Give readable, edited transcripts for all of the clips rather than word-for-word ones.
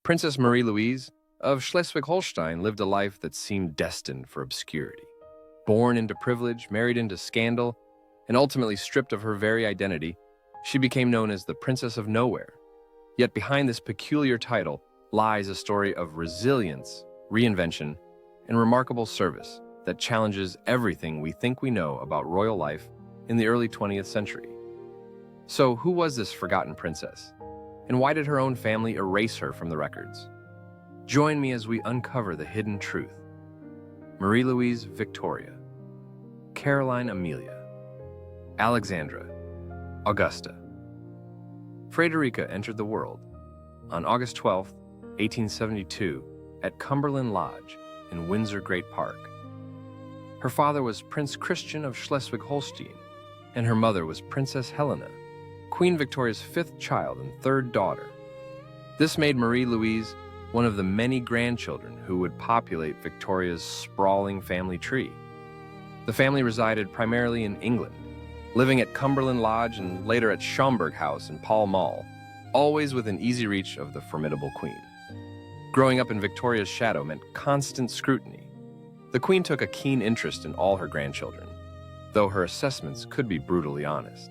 Princess Marie-Louise of Schleswig-Holstein lived a life that seemed destined for obscurity. Born into privilege, married into scandal, and ultimately stripped of her very identity, she became known as the Princess of Nowhere. Yet behind this peculiar title lies a story of resilience, reinvention, and remarkable service that challenges everything we think we know about royal life in the early 20th century. So, who was this forgotten princess? And why did her own family erase her from the records? Join me as we uncover the hidden truth. Marie-Louise Victoria, Caroline Amelia, Alexandra, Augusta. Frederica entered the world on August 12, 1872, at Cumberland Lodge in Windsor Great Park. Her father was Prince Christian of Schleswig-Holstein, and her mother was Princess Helena, Queen Victoria's fifth child and third daughter. This made Marie-Louise one of the many grandchildren who would populate Victoria's sprawling family tree. The family resided primarily in England, living at Cumberland Lodge and later at Schomberg House in Pall Mall, always within easy reach of the formidable Queen. Growing up in Victoria's shadow meant constant scrutiny. The Queen took a keen interest in all her grandchildren, though her assessments could be brutally honest.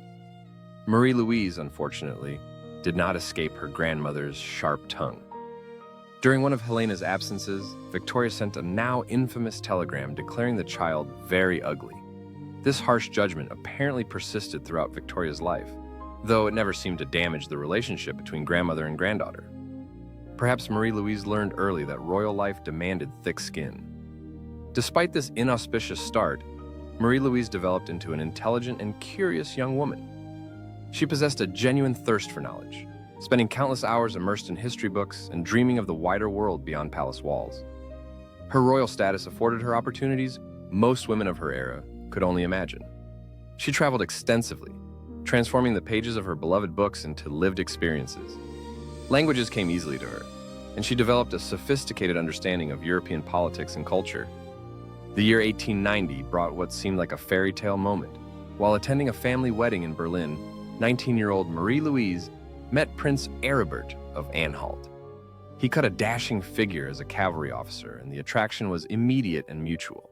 Marie-Louise, unfortunately, did not escape her grandmother's sharp tongue. During one of Helena's absences, Victoria sent a now infamous telegram declaring the child very ugly. This harsh judgment apparently persisted throughout Victoria's life, though it never seemed to damage the relationship between grandmother and granddaughter. Perhaps Marie-Louise learned early that royal life demanded thick skin. Despite this inauspicious start, Marie-Louise developed into an intelligent and curious young woman. She possessed a genuine thirst for knowledge, spending countless hours immersed in history books and dreaming of the wider world beyond palace walls. Her royal status afforded her opportunities most women of her era could only imagine. She traveled extensively, transforming the pages of her beloved books into lived experiences. Languages came easily to her, and she developed a sophisticated understanding of European politics and culture. The year 1890 brought what seemed like a fairy tale moment. While attending a family wedding in Berlin, 19-year-old Marie-Louise met Prince Aribert of Anhalt. He cut a dashing figure as a cavalry officer, and the attraction was immediate and mutual.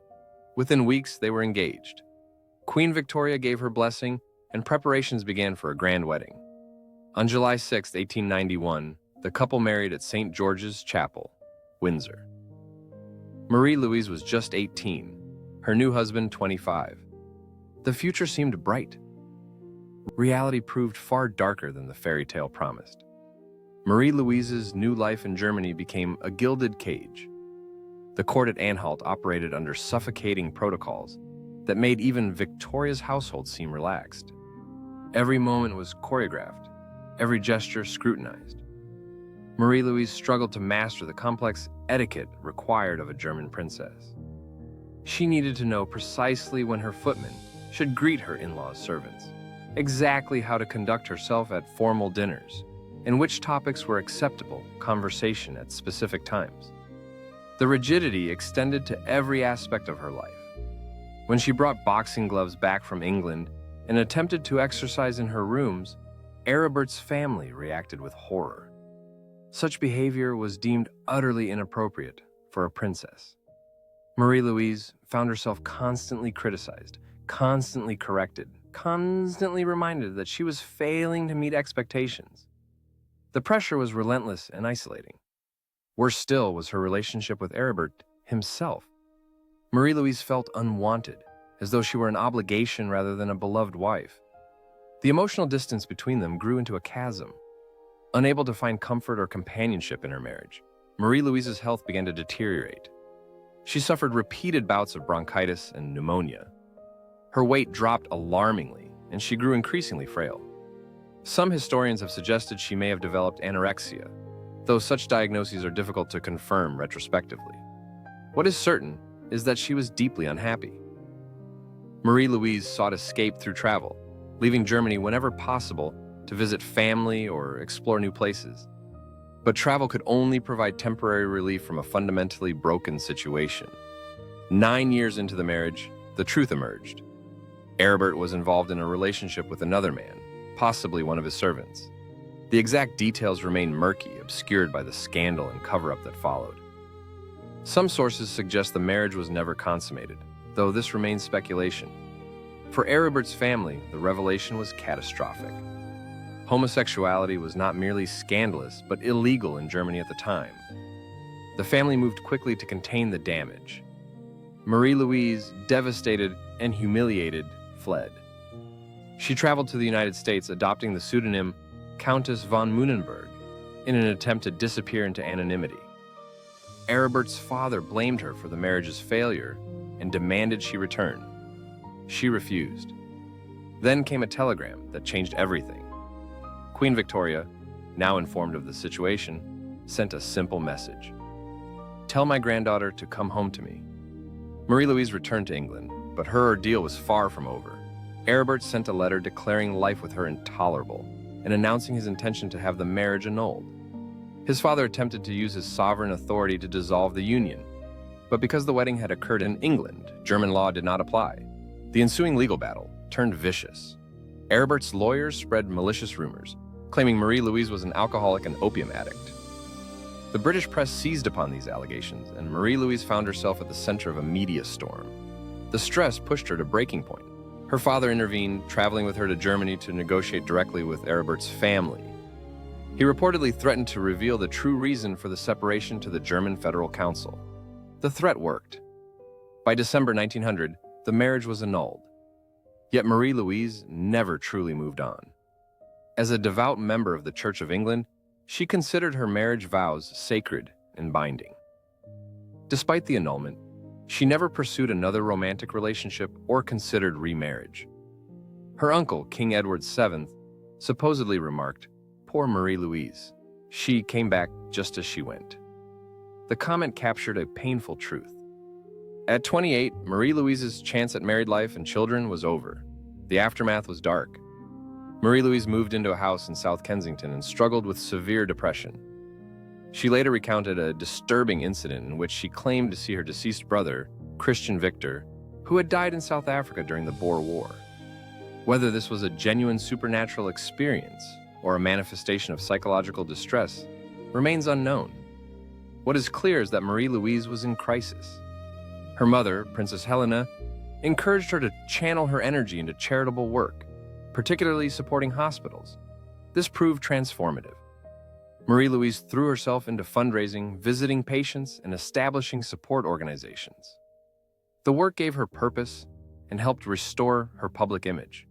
Within weeks, they were engaged. Queen Victoria gave her blessing, and preparations began for a grand wedding. On July 6, 1891, the couple married at St. George's Chapel, Windsor. Marie-Louise was just 18, her new husband 25. The future seemed bright. Reality proved far darker than the fairy tale promised. Marie-Louise's new life in Germany became a gilded cage. The court at Anhalt operated under suffocating protocols that made even Victoria's household seem relaxed. Every moment was choreographed, every gesture scrutinized. Marie-Louise struggled to master the complex etiquette required of a German princess. She needed to know precisely when her footmen should greet her in-laws' servants, exactly how to conduct herself at formal dinners, and which topics were acceptable conversation at specific times. The rigidity extended to every aspect of her life. When she brought boxing gloves back from England and attempted to exercise in her rooms, Aribert's family reacted with horror. Such behavior was deemed utterly inappropriate for a princess. Marie-Louise found herself constantly criticized, constantly corrected, constantly reminded that she was failing to meet expectations. The pressure was relentless and isolating. Worse still was her relationship with Aribert himself. Marie-Louise felt unwanted, as though she were an obligation rather than a beloved wife. The emotional distance between them grew into a chasm. Unable to find comfort or companionship in her marriage, Marie-Louise's health began to deteriorate. She suffered repeated bouts of bronchitis and pneumonia. Her weight dropped alarmingly, and she grew increasingly frail. Some historians have suggested she may have developed anorexia, though such diagnoses are difficult to confirm retrospectively. What is certain is that she was deeply unhappy. Marie-Louise sought escape through travel, leaving Germany whenever possible to visit family or explore new places. But travel could only provide temporary relief from a fundamentally broken situation. 9 years into the marriage, the truth emerged. Aribert was involved in a relationship with another man, possibly one of his servants. The exact details remain murky, obscured by the scandal and cover-up that followed. Some sources suggest the marriage was never consummated, though this remains speculation. For Aribert's family, the revelation was catastrophic. Homosexuality was not merely scandalous, but illegal in Germany at the time. The family moved quickly to contain the damage. Marie-Louise, devastated and humiliated, fled. She traveled to the United States, adopting the pseudonym Countess von Munenberg in an attempt to disappear into anonymity. Aribert's father blamed her for the marriage's failure and demanded she return. She refused. Then came a telegram that changed everything. Queen Victoria, now informed of the situation, sent a simple message. "Tell my granddaughter to come home to me." Marie-Louise returned to England, but her ordeal was far from over. Aribert sent a letter declaring life with her intolerable and announcing his intention to have the marriage annulled. His father attempted to use his sovereign authority to dissolve the union, but because the wedding had occurred in England, German law did not apply. The ensuing legal battle turned vicious. Aribert's lawyers spread malicious rumors, claiming Marie-Louise was an alcoholic and opium addict. The British press seized upon these allegations, and Marie-Louise found herself at the center of a media storm. The stress pushed her to breaking point. Her father intervened, traveling with her to Germany to negotiate directly with Aribert's family. He reportedly threatened to reveal the true reason for the separation to the German Federal Council. The threat worked. By December 1900, the marriage was annulled. Yet Marie-Louise never truly moved on. As a devout member of the Church of England, she considered her marriage vows sacred and binding. Despite the annulment, she never pursued another romantic relationship or considered remarriage. Her uncle, King Edward VII, supposedly remarked, "Poor Marie-Louise. She came back just as she went." The comment captured a painful truth. At 28, Marie-Louise's chance at married life and children was over. The aftermath was dark. Marie-Louise moved into a house in South Kensington and struggled with severe depression. She later recounted a disturbing incident in which she claimed to see her deceased brother, Christian Victor, who had died in South Africa during the Boer War. Whether this was a genuine supernatural experience or a manifestation of psychological distress remains unknown. What is clear is that Marie-Louise was in crisis. Her mother, Princess Helena, encouraged her to channel her energy into charitable work, particularly supporting hospitals. This proved transformative. Marie-Louise threw herself into fundraising, visiting patients, and establishing support organizations. The work gave her purpose and helped restore her public image.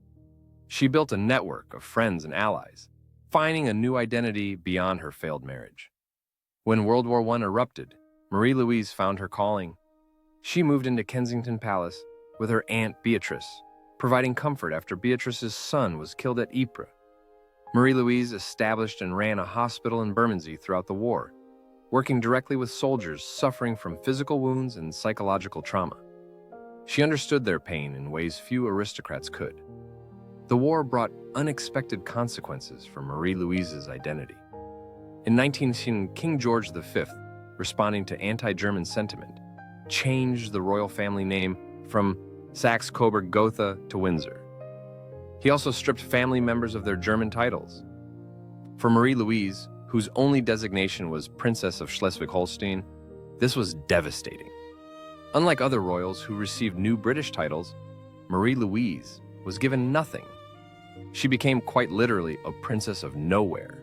She built a network of friends and allies, finding a new identity beyond her failed marriage. When World War I erupted, Marie-Louise found her calling. She moved into Kensington Palace with her aunt Beatrice, providing comfort after Beatrice's son was killed at Ypres. Marie-Louise established and ran a hospital in Bermondsey throughout the war, working directly with soldiers suffering from physical wounds and psychological trauma. She understood their pain in ways few aristocrats could. The war brought unexpected consequences for Marie-Louise's identity. In 1910, King George V, responding to anti-German sentiment, changed the royal family name from Saxe-Coburg-Gotha to Windsor. He also stripped family members of their German titles. For Marie-Louise, whose only designation was Princess of Schleswig-Holstein, this was devastating. Unlike other royals who received new British titles, Marie-Louise was given nothing. She became quite literally a princess of nowhere.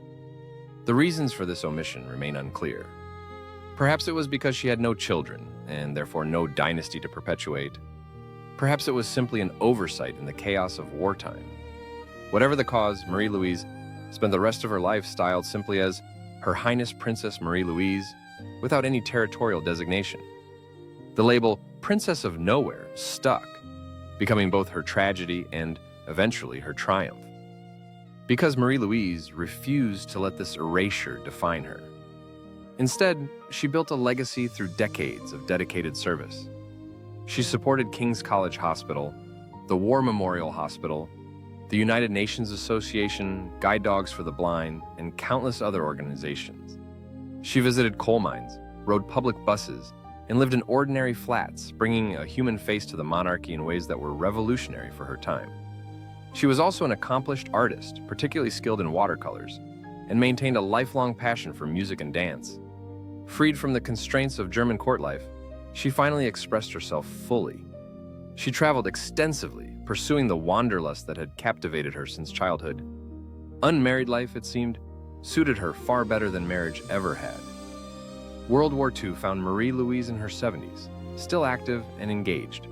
The reasons for this omission remain unclear. Perhaps it was because she had no children, and therefore no dynasty to perpetuate. Perhaps it was simply an oversight in the chaos of wartime. Whatever the cause, Marie-Louise spent the rest of her life styled simply as Her Highness Princess Marie-Louise, without any territorial designation. The label Princess of Nowhere stuck, becoming both her tragedy and, eventually, her triumph. Because Marie-Louise refused to let this erasure define her. Instead, she built a legacy through decades of dedicated service. She supported King's College Hospital, the War Memorial Hospital, the United Nations Association, Guide Dogs for the Blind, and countless other organizations. She visited coal mines, rode public buses, and lived in ordinary flats, bringing a human face to the monarchy in ways that were revolutionary for her time. She was also an accomplished artist, particularly skilled in watercolors, and maintained a lifelong passion for music and dance. Freed from the constraints of German court life, she finally expressed herself fully. She traveled extensively, pursuing the wanderlust that had captivated her since childhood. Unmarried life, it seemed, suited her far better than marriage ever had. World War II found Marie-Louise in her 70s, still active and engaged.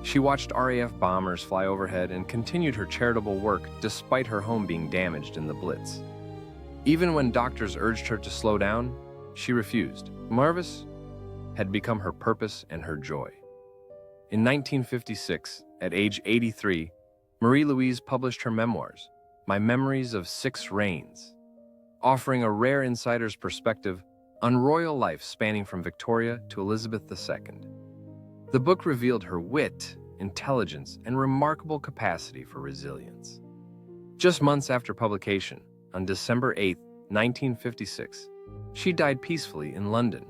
She watched RAF bombers fly overhead and continued her charitable work despite her home being damaged in the Blitz. Even when doctors urged her to slow down, she refused. Marvis had become her purpose and her joy. In 1956, at age 83, Marie-Louise published her memoirs, My Memories of Six Reigns, offering a rare insider's perspective on royal life spanning from Victoria to Elizabeth II. The book revealed her wit, intelligence, and remarkable capacity for resilience. Just months after publication, on December 8, 1956, she died peacefully in London.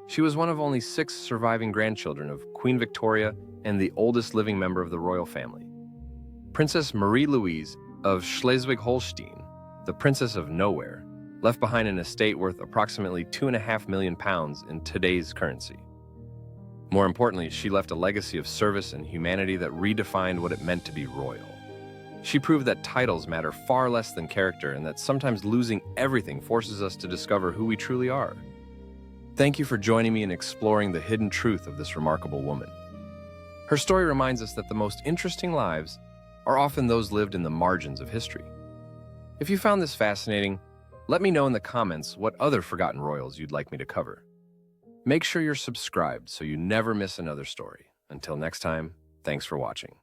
She was one of only 6 surviving grandchildren of Queen Victoria and the oldest living member of the royal family. Princess Marie-Louise of Schleswig-Holstein, the Princess of Nowhere, left behind an estate worth approximately £2.5 million in today's currency. More importantly, she left a legacy of service and humanity that redefined what it meant to be royal. She proved that titles matter far less than character and that sometimes losing everything forces us to discover who we truly are. Thank you for joining me in exploring the hidden truth of this remarkable woman. Her story reminds us that the most interesting lives are often those lived in the margins of history. If you found this fascinating, let me know in the comments what other forgotten royals you'd like me to cover. Make sure you're subscribed so you never miss another story. Until next time, thanks for watching.